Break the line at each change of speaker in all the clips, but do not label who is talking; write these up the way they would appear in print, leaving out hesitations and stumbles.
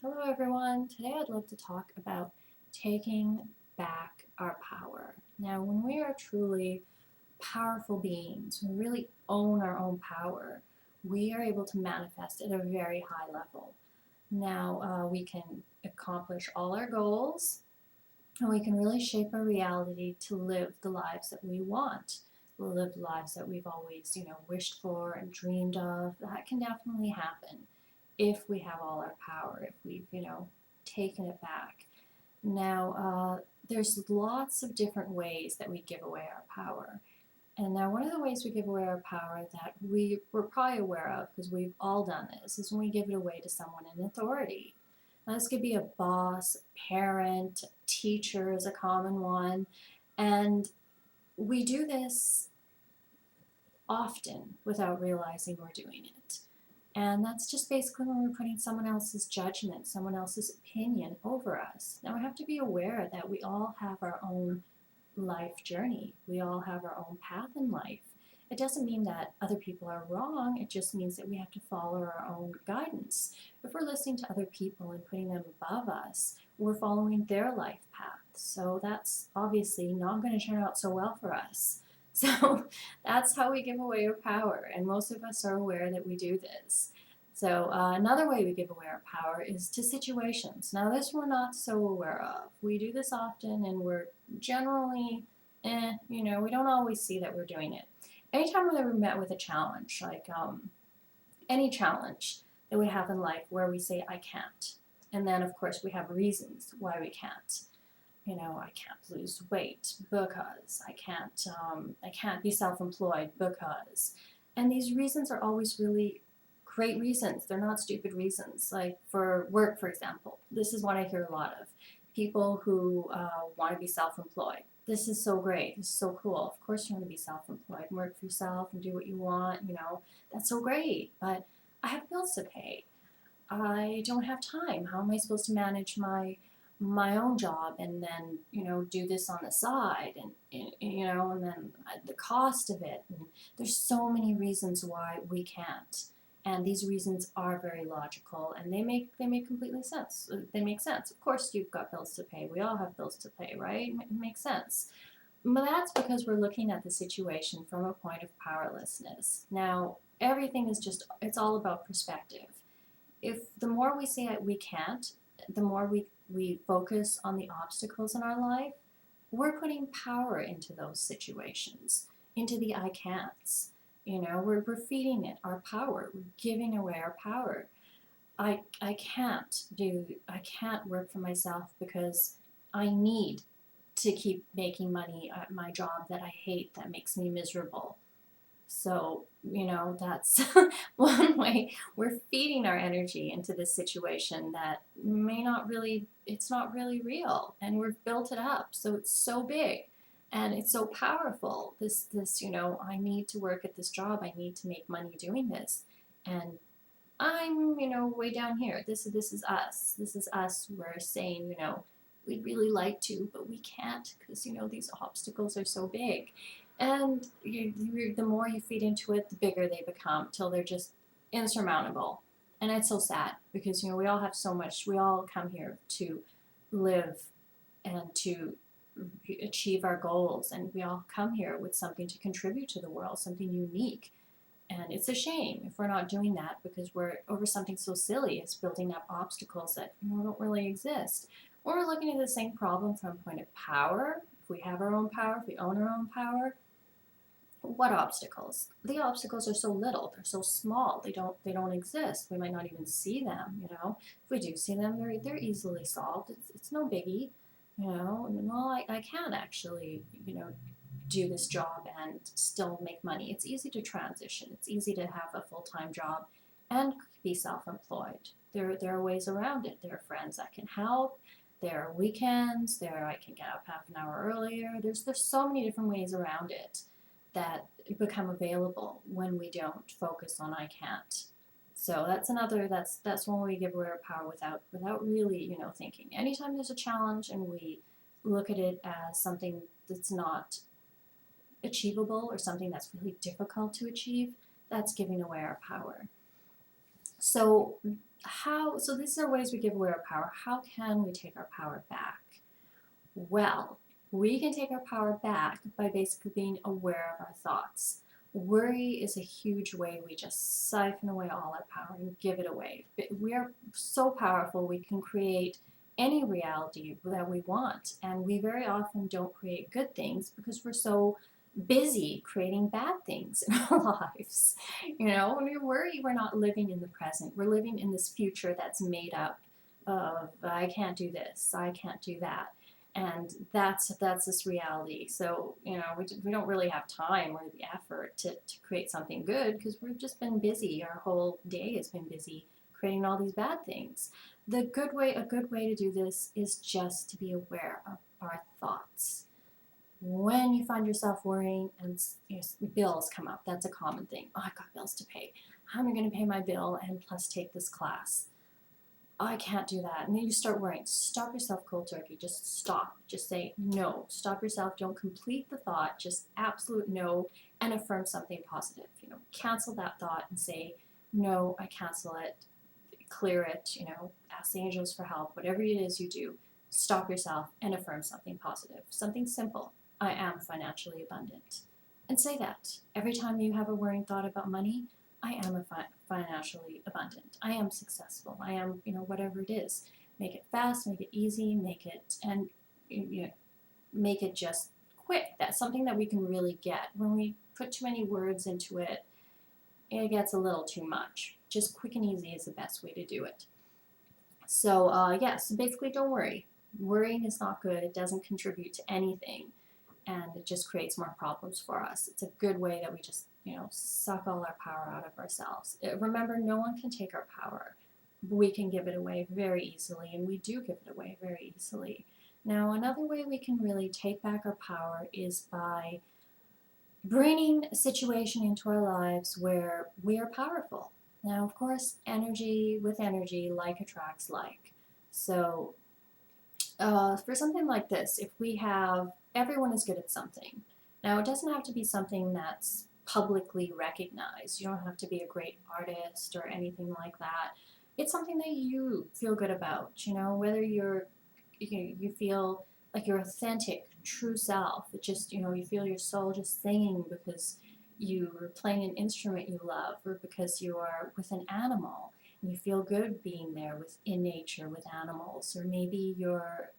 Hello everyone. Today I'd love to talk about taking back our power. Now, when we are truly powerful beings, we really own our own power, we are able to manifest at a very high level. Now, we can accomplish all our goals and we can really shape our reality to live the lives that we want. Live the lives that we've always, wished for and dreamed of. That can definitely happen if we have all our power, if we've, taken it back. Now, there's lots of different ways that we give away our power. And now, one of the ways we give away our power that we're probably aware of, because we've all done this, is when we give it away to someone in authority. Now, this could be a boss, a parent, a teacher is a common one. And we do this often without realizing we're doing it. And that's just basically when we're putting someone else's judgment, someone else's opinion over us. Now we have to be aware that we all have our own life journey. We all have our own path in life. It doesn't mean that other people are wrong. It just means that we have to follow our own guidance. If we're listening to other people and putting them above us, we're following their life path. So that's obviously not going to turn out so well for us. So that's how we give away our power, and most of us are aware that we do this. So another way we give away our power is to situations. Now this we're not so aware of. We do this often and we're generally, we don't always see that we're doing it. Anytime we're met with a challenge, like any challenge that we have in life where we say, I can't. And then of course we have reasons why we can't. I can't lose weight because I can't be self-employed because. And these reasons are always really great reasons. They're not stupid reasons. Like for work, for example, this is what I hear a lot of. People who want to be self-employed. This is so great. This is so cool. Of course you want to be self-employed and work for yourself and do what you want, That's so great. But I have bills to pay. I don't have time. How am I supposed to manage my own job and then do this on the side and then the cost of it, and there's so many reasons why we can't, and these reasons are very logical and they make completely sense. They make sense. Of course you've got bills to pay. We all have bills to pay, right? It makes sense. But that's because we're looking at the situation from a point of powerlessness. Now everything is just, it's all about perspective. If the more we say we can't, the more we focus on the obstacles in our life, we're putting power into those situations, into the I can'ts. We're feeding it our power. We're giving away our power. I can't work for myself because I need to keep making money at my job that I hate, that makes me miserable. So, that's one way we're feeding our energy into this situation that may not really, it's not really real. And we've built it up. So it's so big and it's so powerful. I need to work at this job. I need to make money doing this. And I'm, way down here. This is us. This is us. We're saying, we'd really like to, but we can't because, these obstacles are so big. And the more you feed into it, the bigger they become till they're just insurmountable. And it's so sad because, we all have so much, we all come here to live and to achieve our goals. And we all come here with something to contribute to the world, something unique. And it's a shame if we're not doing that because we're over something so silly as building up obstacles that don't really exist. Or we're looking at the same problem from a point of power. If we have our own power, if we own our own power, what obstacles? The obstacles are so little, they're so small, they don't exist. We might not even see them, If we do see them, they're easily solved. It's no biggie, Well, I can actually, do this job and still make money. It's easy to transition. It's easy to have a full-time job and be self-employed. There are ways around it. There are friends that can help. There are weekends. I can get up half an hour earlier. There's so many different ways around it that become available when we don't focus on I can't. So that's when we give away our power without really, thinking. Anytime there's a challenge and we look at it as something that's not achievable or something that's really difficult to achieve, that's giving away our power. So So these are ways we give away our power. How can we take our power back? Well, we can take our power back by basically being aware of our thoughts. Worry is a huge way we just siphon away all our power and give it away. We are so powerful, we can create any reality that we want, and we very often don't create good things because we're so busy creating bad things in our lives. When we worry, we're not living in the present, we're living in this future that's made up of I can't do this, I can't do that, and that's this reality. So we don't really have time or the effort to create something good because we've just been busy. Our whole day has been busy creating all these bad things. A good way to do this is just to be aware of our thoughts. When you find yourself worrying and bills come up, that's a common thing. Oh, I've got bills to pay. How am I going to pay my bill and plus take this class? I can't do that. And then you start worrying. Stop yourself cold turkey. Just stop. Just say no. Stop yourself. Don't complete the thought. Just absolute no, and affirm something positive. Cancel that thought and say, no, I cancel it. Clear it. Ask the angels for help. Whatever it is you do, stop yourself and affirm something positive. Something simple. I am financially abundant. And say that. Every time you have a worrying thought about money, I am financially abundant. I am successful. I am, whatever it is. Make it fast, make it easy, make it just quick. That's something that we can really get. When we put too many words into it, it gets a little too much. Just quick and easy is the best way to do it. So, so basically, don't worry. Worrying is not good. It doesn't contribute to anything, and it just creates more problems for us. It's a good way that we just, suck all our power out of ourselves. Remember, no one can take our power. We can give it away very easily, and we do give it away very easily. Now, another way we can really take back our power is by bringing a situation into our lives where we are powerful. Now, of course, energy with energy, like attracts like. So for something like this, if we have everyone is good at something. Now, it doesn't have to be something that's publicly recognized. You don't have to be a great artist or anything like that. It's something that you feel good about, whether you feel like your authentic, true self. It just, you feel your soul just singing because you're playing an instrument you love or because you are with an animal. You feel good being there in nature with animals, or maybe you're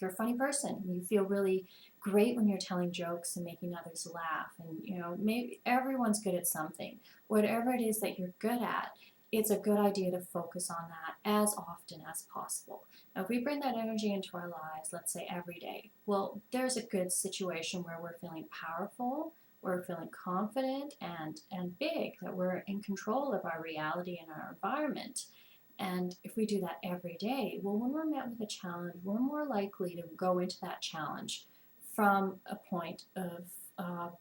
a funny person. You feel really great when you're telling jokes and making others laugh. And maybe everyone's good at something. Whatever it is that you're good at, it's a good idea to focus on that as often as possible. Now, if we bring that energy into our lives, let's say every day, well, there's a good situation where we're feeling powerful, we're feeling confident and big, that we're in control of our reality and our environment. And if we do that every day, well, when we're met with a challenge, we're more likely to go into that challenge from a point of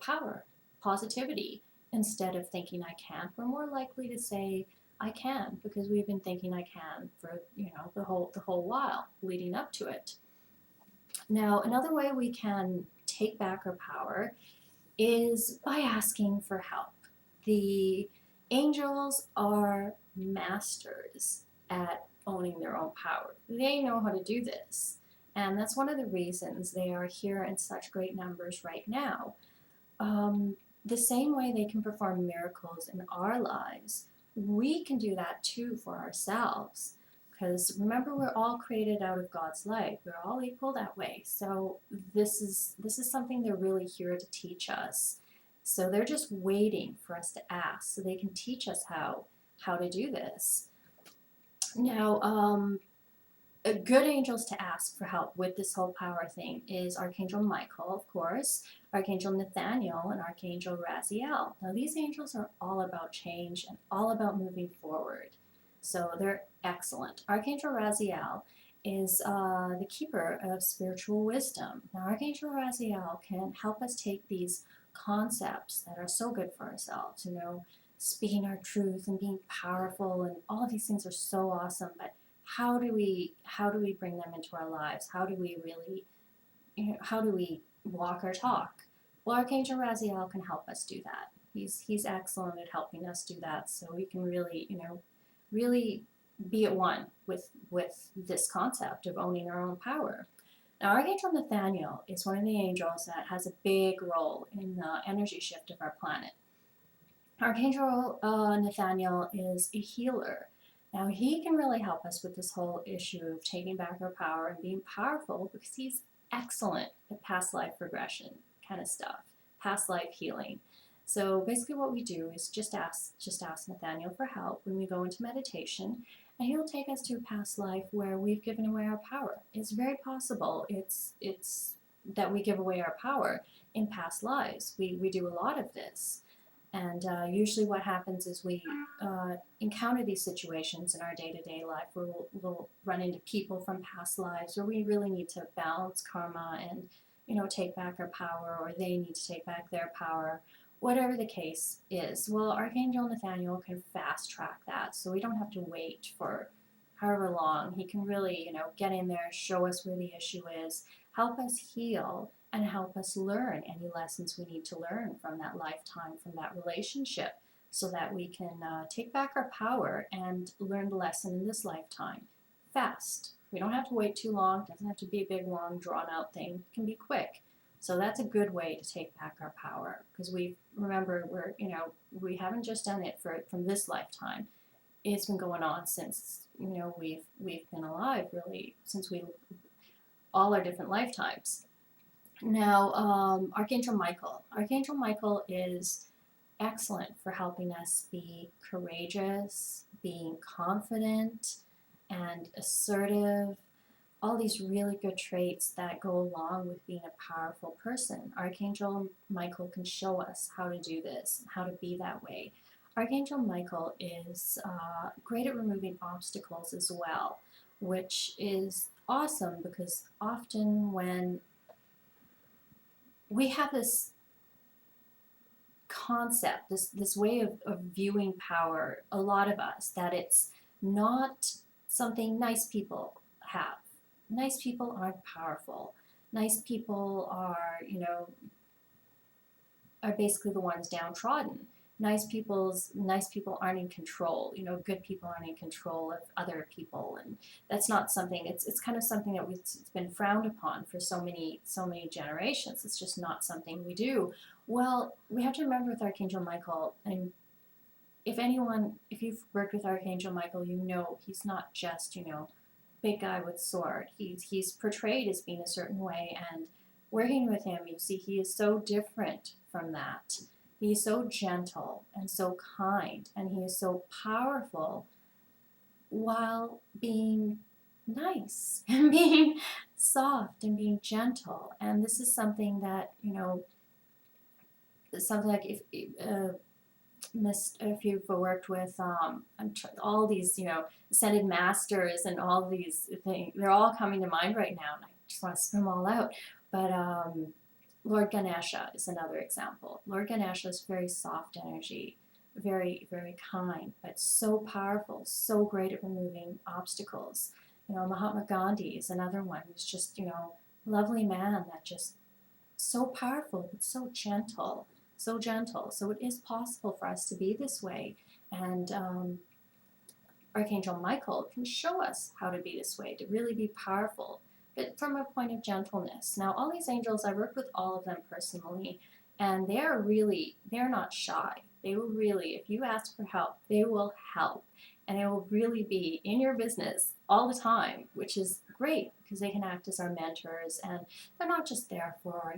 power, positivity, instead of thinking I can't. We're more likely to say I can because we've been thinking I can for the whole while leading up to it. Now, another way we can take back our power is by asking for help. The angels are masters at owning their own power. They know how to do this. And that's one of the reasons they are here in such great numbers right now. The same way they can perform miracles in our lives, we can do that too for ourselves. Because remember, we're all created out of God's light. We're all equal that way. So this is something they're really here to teach us. So they're just waiting for us to ask, so they can teach us how to do this. Now, good angels to ask for help with this whole power thing is Archangel Michael, of course, Archangel Nathaniel, and Archangel Raziel. Now, these angels are all about change and all about moving forward. So they're excellent. Archangel Raziel is the keeper of spiritual wisdom. Now, Archangel Raziel can help us take these concepts that are so good for ourselves, speaking our truth and being powerful, and all of these things are so awesome, but how do we bring them into our lives? How do we really, how do we walk our talk? Well, Archangel Raziel can help us do that. He's excellent at helping us do that, so we can really, really be at one with this concept of owning our own power. Now, Archangel Nathaniel is one of the angels that has a big role in the energy shift of our planet. Archangel Nathaniel is a healer. Now, he can really help us with this whole issue of taking back our power and being powerful because he's excellent at past life regression kind of stuff, past life healing. So basically, what we do is just ask Nathaniel for help when we go into meditation, and he'll take us to a past life where we've given away our power. It's very possible. It's that we give away our power in past lives. We do a lot of this. And usually, what happens is we encounter these situations in our day to day life where we'll run into people from past lives where we really need to balance karma and, take back our power, or they need to take back their power, whatever the case is. Well, Archangel Nathaniel can fast track that, so we don't have to wait for however long. He can really, get in there, show us where the issue is, help us heal, and help us learn any lessons we need to learn from that lifetime, from that relationship, so that we can take back our power and learn the lesson in this lifetime fast. We don't have to wait too long. It doesn't have to be a big, long, drawn out thing. It can be quick. So that's a good way to take back our power, because we haven't just done it from this lifetime. It's been going on since we've been alive, really, since we all our different lifetimes. Now, Archangel Michael. Archangel Michael is excellent for helping us be courageous, being confident, and assertive. All these really good traits that go along with being a powerful person. Archangel Michael can show us how to do this, how to be that way. Archangel Michael is great at removing obstacles as well, which is awesome because often when we have this concept, this way of viewing power, a lot of us, that it's not something nice people have. Nice people aren't powerful. Nice people are basically the ones downtrodden. Nice people aren't in control. Good people aren't in control of other people, and that's not something. It's kind of something that it's been frowned upon for so many generations. It's just not something we do. Well, we have to remember with Archangel Michael, and if you've worked with Archangel Michael, he's not just big guy with sword. He's portrayed as being a certain way, and working with him, you see, he is so different from that. He is so gentle and so kind, and he is so powerful while being nice and being soft and being gentle. And this is something that, something like if you've worked with all these, ascended masters and all these things, they're all coming to mind right now, and I just want to spit them all out. But Lord Ganesha is another example. Lord Ganesha is very soft energy, very, very kind, but so powerful, so great at removing obstacles. Mahatma Gandhi is another one who's just, lovely man that just so powerful, but so gentle, so gentle. So it is possible for us to be this way. And Archangel Michael can show us how to be this way, to really be powerful, but from a point of gentleness. Now, all these angels, I worked with all of them personally, and they're not shy. They will really, if you ask for help, they will help. And they will really be in your business all the time, which is great because they can act as our mentors, and they're not just there for,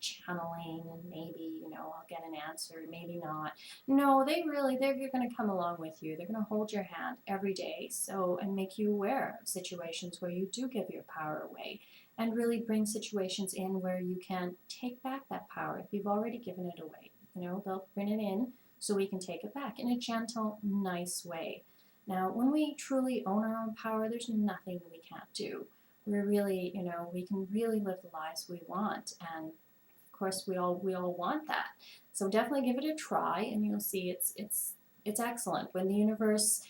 channeling and maybe, I'll get an answer, maybe not. No, they're going to come along with you. They're going to hold your hand every day, and make you aware of situations where you do give your power away, and really bring situations in where you can take back that power if you've already given it away. They'll bring it in so we can take it back in a gentle, nice way. Now, when we truly own our own power, there's nothing we can't do. We're really, we can really live the lives we want, and of course, we all want that. So definitely give it a try, and you'll see it's excellent. When the universe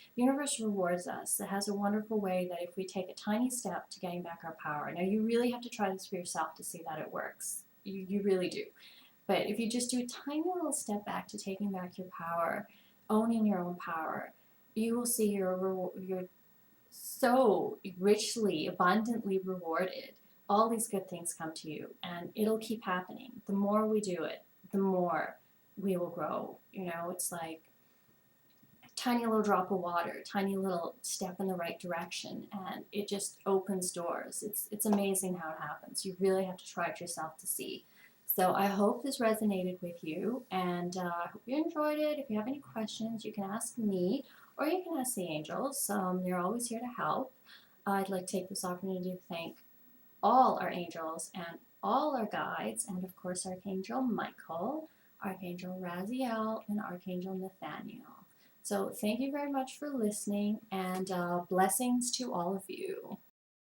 rewards us, it has a wonderful way that if we take a tiny step to getting back our power. Now, you really have to try this for yourself to see that it works. You really do. But if you just do a tiny little step back to taking back your power, owning your own power, you will see you're so richly, abundantly rewarded. All these good things come to you, and it'll keep happening. The more we do it, the more we will grow. You know, it's like a tiny little drop of water, tiny little step in the right direction, and it just opens doors. It's amazing how it happens. You really have to try it yourself to see. So I hope this resonated with you, and I hope you enjoyed it. If you have any questions, you can ask me, or you can ask the angels. They're always here to help. I'd like to take this opportunity to thank all our angels and all our guides, and of course Archangel Michael, Archangel Raziel, and Archangel Nathaniel. So thank you very much for listening, and blessings to all of you.